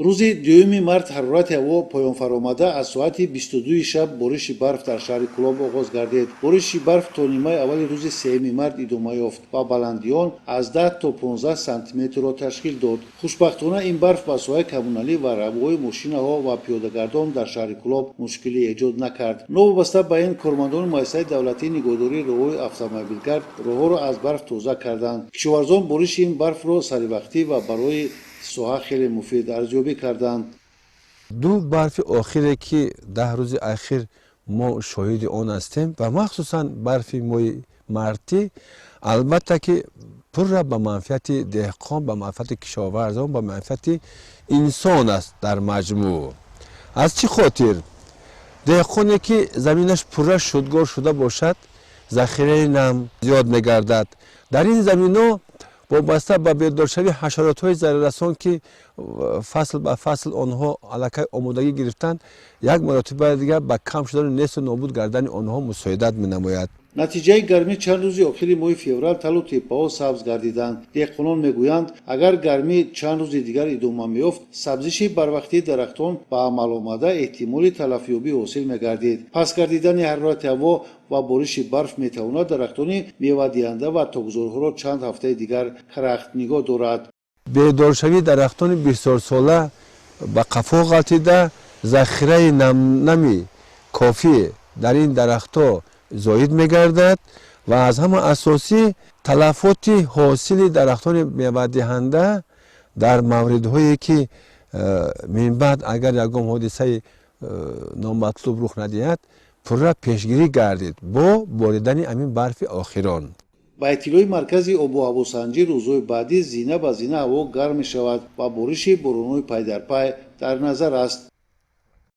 рӯзи 2 март ҳарорати ҳаво поёнфаромада аз соати 22 шаб бориши барф дар шаҳри Кӯлоб оғоз гардид. Бориши барф то нимаи аввали рӯзи 3 март идома ёфт ва баландии он аз 10 то 15 сантиметрро ташкил дод. хушбахтона ин барф ба соҳаи коммуналӣ ва равои мошинаҳо ва пиёдагардон дар шаҳри Кӯлоб мушкилӣ эҷод накард. новобаста ба ин кормандони муассисаи давлатии нигоҳдории роҳҳои автомобилгард роҳҳоро аз барф тоза карданд. кишоварзон бориши ин барфро саривақтӣ ва барои соҳа хеле муфид арзёбӣ карданд. ду барфи охире ки 10 рӯзи ахир мо шоҳиди он ҳастем ва махсусан барфи моҳи мартӣ албатта ки пурра ба манфиати деҳқон, ба манфиати кишоварзон, ба манфиати инсон аст дар маҷмӯъ. аз чӣ хотир? деҳқоне ки заминаш пурра шудгор шуда бошад, захираи нам зиёд мегардад. дар ин заминҳо вобаста ба бедоршавии ҳашаротҳои зараррасон ки фасл ба фасл онҳо аллакай омодагӣ гирифтанд, як маротиба дигар ба кам шудани несту нобуд гардани онҳо мусоидат менамояд. натиҷаи гармӣ чанд рӯзи охири моҳи феврал талу теппаҳо сабз гардиданд. деҳқонон мегӯянд, агар гармӣ чанд рӯзи дигар идома меёфт, сабзиши барвақтии дарахтон ба амал омада эҳтимоли талафёбӣ ҳосил мегардид. паст гардидани ҳарорати ҳаво ва бориши барф метавонад дарахтони мевадиҳанда ва тогзорҳоро чанд ҳафтаи дигар карахт нигоҳ дорад. бедоршавии дарахтони бисёрсола ба қафо ғалтида, захираи нами кофӣ дар ин дарахтҳо зоид мегардад ва аз ҳама асосӣ талафоти ҳосили дарахтони мевадиҳанда дар мавридҳое ки минбаъд агар ягон ҳодисаи номатлуб рух надиҳад, пурра пешгирӣ гардид бо боридани амин барфи охирон. ба иттилои маркази обу ҳавосанҷӣ рӯзҳои баъдӣ зина ба зина ҳаво гарм мешавад ва бориши боронҳои пайдарпай дар назар аст.